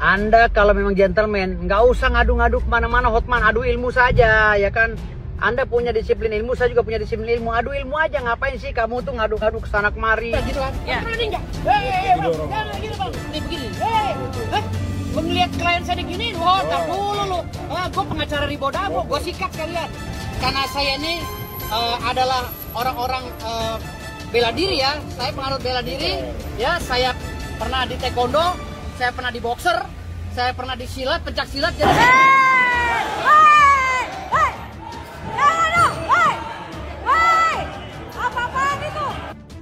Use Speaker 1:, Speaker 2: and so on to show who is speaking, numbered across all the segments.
Speaker 1: Anda kalau memang gentleman, nggak usah ngadu-ngadu kemana-mana, Hotman, adu ilmu saja, ya kan? Anda punya disiplin ilmu, saya juga punya disiplin ilmu, adu ilmu aja, ngapain sih kamu tuh ngadu-ngadu kesana kemari?
Speaker 2: Gitu kan?
Speaker 3: Ya.
Speaker 2: Berani nggak? Hei, bang, jangan gitu bang, nih begini, melihat klien saya diginiin, wah, tak dulu lu, gue pengacara Ribo Dabo, gue sikat kalian, karena saya ini adalah orang-orang bela diri ya, saya penganut bela diri, ya saya pernah di taekwondo, saya pernah di boxer, saya pernah di silat, pencak silat, jadi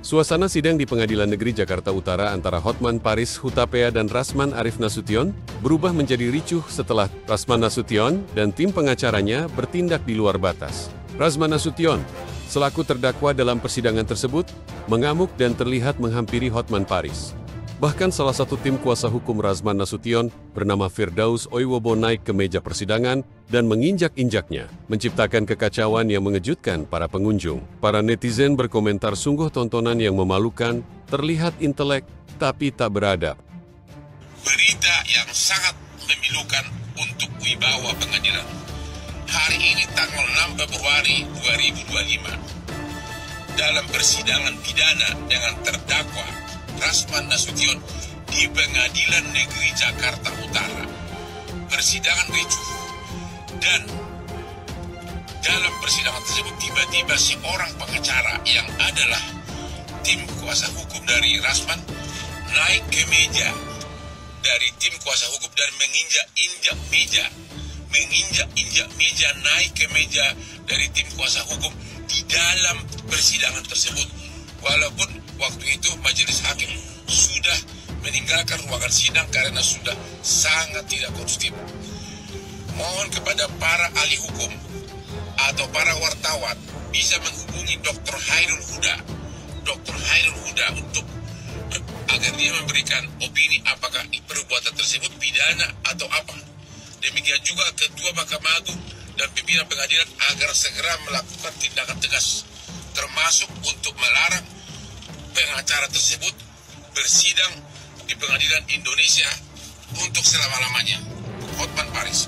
Speaker 4: Suasana sidang di Pengadilan Negeri Jakarta Utara antara Hotman Paris Hutapea dan Rasman Arif Nasution berubah menjadi ricuh setelah Rasman Nasution dan tim pengacaranya bertindak di luar batas. Rasman Nasution, selaku terdakwa dalam persidangan tersebut, mengamuk dan terlihat menghampiri Hotman Paris. Bahkan salah satu tim kuasa hukum Rasman Nasution bernama Firdaus Oiwobo naik ke meja persidangan dan menginjak-injaknya, menciptakan kekacauan yang mengejutkan para pengunjung. Para netizen berkomentar sungguh tontonan yang memalukan, terlihat intelek tapi tak beradab.
Speaker 5: Berita yang sangat memilukan untuk wibawa pengadilan. Hari ini tanggal 6 Februari 2025, dalam persidangan pidana dengan terdakwa Rasman Nasution di Pengadilan Negeri Jakarta Utara. Persidangan ricuh, dan dalam persidangan tersebut tiba-tiba seorang pengacara yang adalah tim kuasa hukum dari Rasman naik ke meja dari tim kuasa hukum dan menginjak-injak meja, naik ke meja dari tim kuasa hukum di dalam persidangan tersebut. Walaupun waktu itu majelis hakim sudah meninggalkan ruangan sidang karena sudah sangat tidak kondusif. Mohon kepada para ahli hukum atau para wartawan bisa menghubungi Dr. Hairul Huda untuk agar dia memberikan opini apakah perbuatan tersebut pidana atau apa. Demikian juga Ketua Mahkamah Agung dan pimpinan pengadilan agar segera melakukan tindakan tegas, termasuk untuk melarang pengacara tersebut bersidang di Pengadilan Indonesia untuk selama-lamanya. Hotman Paris.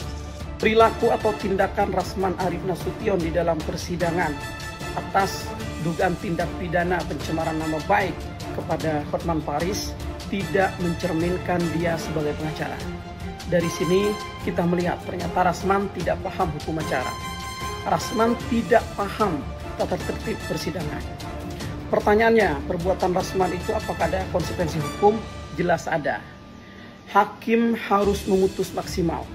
Speaker 6: Perilaku atau tindakan Rasman Arif Nasution di dalam persidangan atas dugaan tindak pidana pencemaran nama baik kepada Hotman Paris tidak mencerminkan dia sebagai pengacara. Dari sini kita melihat ternyata Rasman tidak paham hukum acara. Rasman tidak paham tata tertib persidangan. Pertanyaannya, perbuatan Rasman itu apakah ada konsekuensi hukum? Jelas ada. Hakim harus memutus maksimal.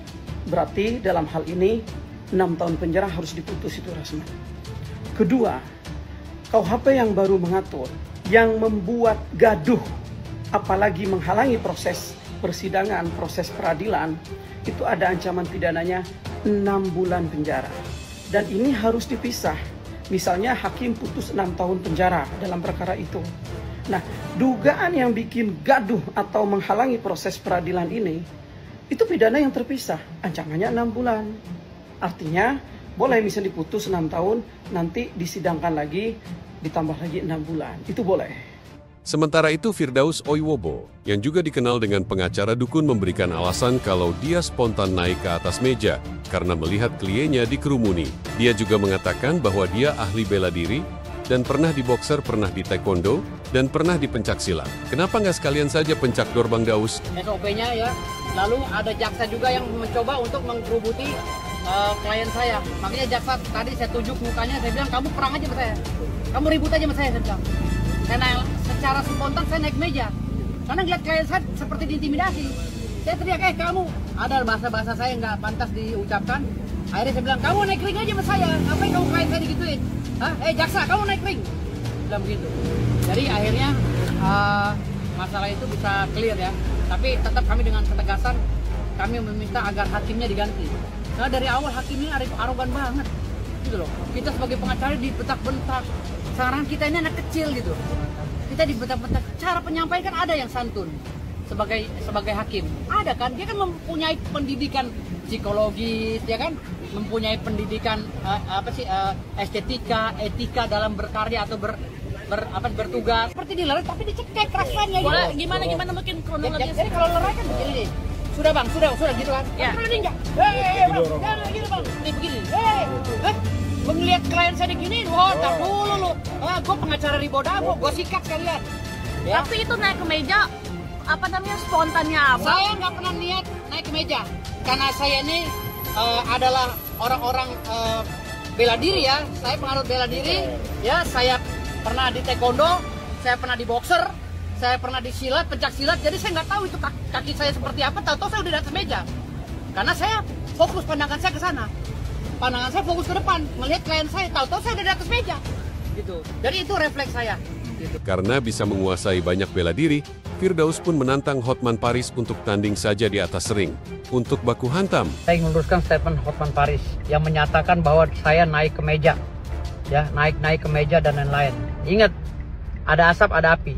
Speaker 6: Berarti dalam hal ini 6 tahun penjara harus diputus itu Rasman. Kedua, KUHP yang baru mengatur, yang membuat gaduh, apalagi menghalangi proses persidangan, proses peradilan, itu ada ancaman pidananya 6 bulan penjara. Dan ini harus dipisah. Misalnya hakim putus 6 tahun penjara dalam perkara itu. Nah, dugaan yang bikin gaduh atau menghalangi proses peradilan ini, itu pidana yang terpisah, ancamannya 6 bulan. Artinya, boleh misalnya diputus 6 tahun, nanti disidangkan lagi, ditambah lagi 6 bulan. Itu boleh.
Speaker 4: Sementara itu Firdaus Oiwobo, yang juga dikenal dengan pengacara dukun, memberikan alasan kalau dia spontan naik ke atas meja karena melihat kliennya dikerumuni. Dia juga mengatakan bahwa dia ahli bela diri dan pernah di boxer, pernah di taekwondo, dan pernah di pencak silat. Kenapa nggak sekalian saja pencak door Bang Daus?
Speaker 2: SOP-nya ya, lalu ada jaksa juga yang mencoba untuk menggerubuti klien saya. Makanya jaksa tadi saya tunjuk mukanya, saya bilang kamu perang aja sama saya, kamu ribut aja sama saya bilang. Karena secara spontan saya naik meja, karena ngeliat klien saya seperti diintimidasi. Saya teriak, kamu, ada bahasa-bahasa saya nggak pantas diucapkan. Akhirnya saya bilang, kamu naik ring aja sama saya, ngapain kamu klien saya digituin? Hah? Jaksa, kamu naik ring? Bilang begitu. Jadi akhirnya masalah itu bisa clear ya. Tapi tetap kami dengan ketegasan, kami meminta agar hakimnya diganti. Karena dari awal hakimnya arogan banget, gitu loh. Kita sebagai pengacara dibentak-bentak. Sekarang kita ini anak kecil gitu. Kita dibentak-bentak. Cara penyampaian kan ada yang santun sebagai hakim. Ada kan? Dia kan mempunyai pendidikan psikologis, ya kan? Mempunyai pendidikan estetika, etika dalam berkarya atau bertugas. Seperti dilarang tapi dicekek rasanya gitu.
Speaker 3: Gimana mungkin kronologisnya?
Speaker 2: Jadi kalau lerai kan begini nih. Sudah bang, sudah gitu kan? Ya. Bang, jangan gitu bang, ini begini. Melihat klien saya diginiin, tar dulu lu. Gue pengacara Ribodamo, gue sikat kalian. Ya.
Speaker 3: Tapi itu naik ke meja, apa namanya, spontannya apa?
Speaker 2: Saya nggak pernah niat naik ke meja, karena saya ini adalah orang-orang bela diri ya. Saya penganut bela diri, ya. Saya pernah di taekwondo, saya pernah di boxer, saya pernah di silat, pencak silat. Jadi saya nggak tahu itu kaki saya seperti apa. Tahu-tahu saya udah di atas meja, karena saya fokus pandangan saya ke sana. Pandangan saya fokus ke depan, melihat klien saya. Tahu-tahu saya udah di atas meja, gitu. Jadi itu refleks saya. Gitu.
Speaker 4: Karena bisa menguasai banyak bela diri, Firdaus pun menantang Hotman Paris untuk tanding saja di atas ring untuk baku hantam.
Speaker 1: Saya ingin meluruskan statement Hotman Paris yang menyatakan bahwa saya naik ke meja, ya, naik ke meja dan lain-lain. Ingat, ada asap, ada api.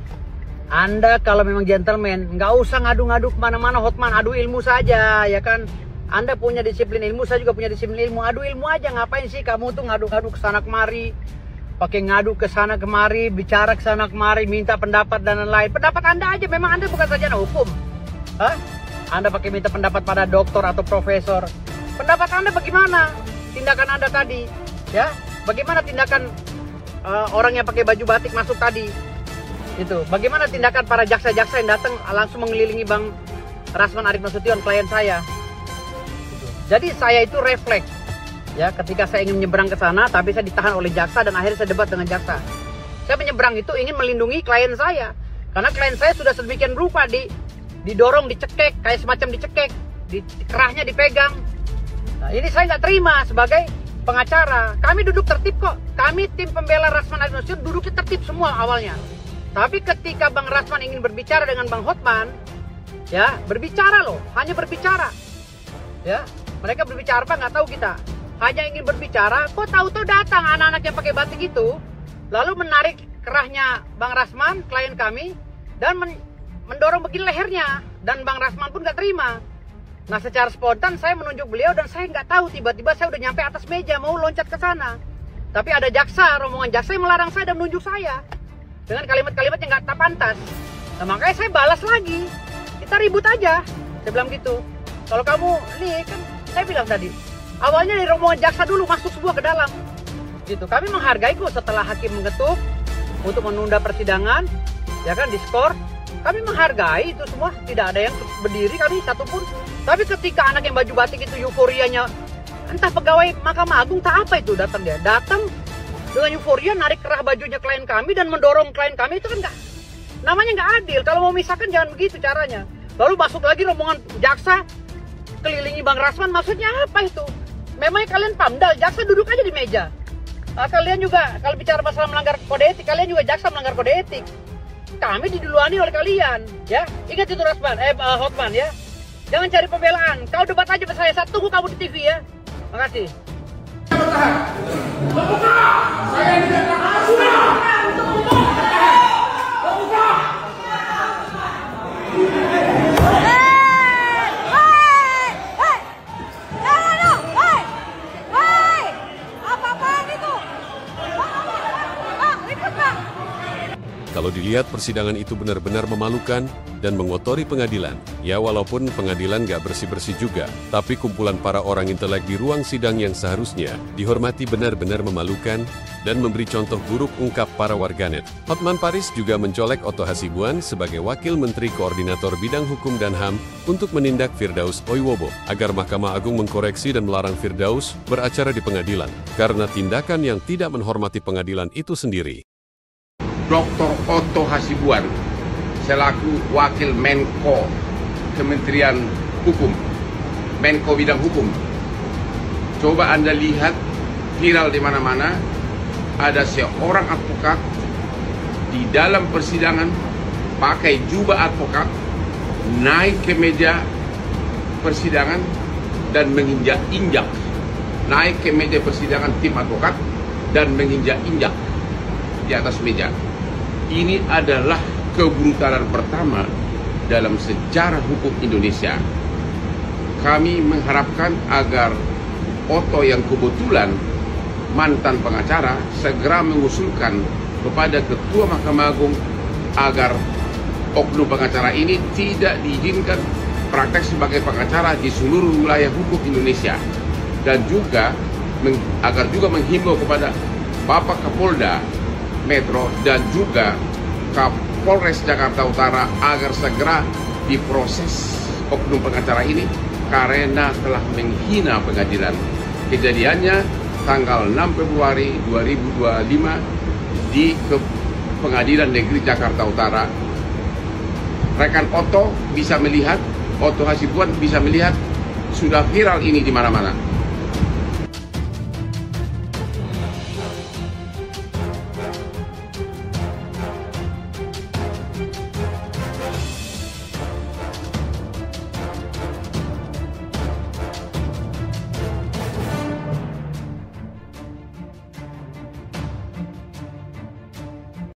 Speaker 1: Anda kalau memang gentleman, nggak usah ngadu-ngadu kemana-mana, Hotman, adu ilmu saja, ya kan? Anda punya disiplin ilmu, saya juga punya disiplin ilmu. Adu ilmu aja, ngapain sih kamu tuh ngadu-ngadu ke sana kemari? Pakai ngadu ke sana kemari, bicara ke sana kemari, minta pendapat dan lain-lain. Pendapat Anda aja, memang Anda bukan sarjana hukum. Hah? Anda pakai minta pendapat pada doktor atau profesor. Pendapat Anda bagaimana? Tindakan Anda tadi, ya? Bagaimana tindakan orang yang pakai baju batik masuk tadi? Itu. Bagaimana tindakan para jaksa-jaksa yang datang langsung mengelilingi Bang Rasman Arif Nasution, klien saya? Jadi saya itu refleks. Ya, ketika saya ingin menyeberang ke sana, tapi saya ditahan oleh jaksa dan akhirnya saya debat dengan jaksa. Saya menyeberang itu ingin melindungi klien saya, karena klien saya sudah sedemikian rupa didorong, dicekek, kayak semacam dicekek, kerahnya dipegang. Nah, ini saya nggak terima sebagai pengacara. Kami duduk tertib kok. Kami tim pembela Rasman Arif Nasution duduknya tertib semua awalnya. Tapi ketika Bang Rasman ingin berbicara dengan Bang Hotman, ya berbicara loh, hanya berbicara. Ya, mereka berbicara apa nggak tahu kita. Hanya ingin berbicara, kok tahu-tahu datang anak-anak yang pakai batik itu, lalu menarik kerahnya Bang Rasman, klien kami, dan mendorong begini lehernya, dan Bang Rasman pun nggak terima. Nah, secara spontan saya menunjuk beliau dan saya nggak tahu, tiba-tiba saya udah nyampe atas meja mau loncat ke sana, tapi ada jaksa, rombongan jaksa yang melarang saya dan menunjuk saya dengan kalimat-kalimat yang nggak pantas. Nah, makanya saya balas lagi, kita ribut aja, saya bilang gitu. Kalau kamu, nih kan saya bilang tadi, awalnya dari rombongan jaksa dulu masuk semua ke dalam, gitu. Kami menghargai kok setelah hakim mengetuk untuk menunda persidangan, ya kan, diskor. Kami menghargai itu semua, tidak ada yang berdiri kami satupun. Tapi ketika anak yang baju batik itu euforianya, entah pegawai Mahkamah Agung tak apa itu datang dengan euforia narik kerah bajunya klien kami dan mendorong klien kami, itu kan namanya nggak adil. Kalau mau misahkan jangan begitu caranya. Lalu masuk lagi rombongan jaksa kelilingi Bang Rasman, maksudnya apa itu? Memangnya kalian pamdal, jaksa duduk aja di meja. Kalian juga, kalau bicara masalah melanggar kode etik, kalian juga jaksa melanggar kode etik. Kami diduluani oleh kalian, ya. Ingat itu Hotman, ya. Jangan cari pembelaan. Kau debat aja sama saya tunggu kamu di TV, ya. Makasih.
Speaker 4: Kalau dilihat persidangan itu benar-benar memalukan dan mengotori pengadilan. Ya walaupun pengadilan nggak bersih-bersih juga, tapi kumpulan para orang intelek di ruang sidang yang seharusnya dihormati benar-benar memalukan dan memberi contoh buruk, ungkap para warganet. Hotman Paris juga mencolek Otto Hasibuan sebagai Wakil Menteri Koordinator Bidang Hukum dan HAM untuk menindak Firdaus Oiwobo agar Mahkamah Agung mengkoreksi dan melarang Firdaus beracara di pengadilan karena tindakan yang tidak menghormati pengadilan itu sendiri.
Speaker 7: Dr. Otto Hasibuan selaku Wakil Menko Kementerian Hukum, Menko Bidang Hukum. Coba Anda lihat viral di mana-mana, ada seorang advokat di dalam persidangan pakai jubah advokat, naik ke meja persidangan dan menginjak-injak, naik ke meja persidangan tim advokat dan menginjak-injak di atas meja. Ini adalah kebrutalan pertama dalam sejarah hukum Indonesia. Kami mengharapkan agar Otto yang kebetulan mantan pengacara segera mengusulkan kepada Ketua Mahkamah Agung agar oknum pengacara ini tidak diizinkan praktek sebagai pengacara di seluruh wilayah hukum Indonesia, dan juga agar juga menghimbau kepada Bapak Kapolda Metro dan juga Kapolres Jakarta Utara agar segera diproses oknum pengacara ini karena telah menghina pengadilan. Kejadiannya tanggal 6 Februari 2025 di Pengadilan Negeri Jakarta Utara. Rekan Otto bisa melihat, Otto Hasibuan bisa melihat, sudah viral ini di mana-mana.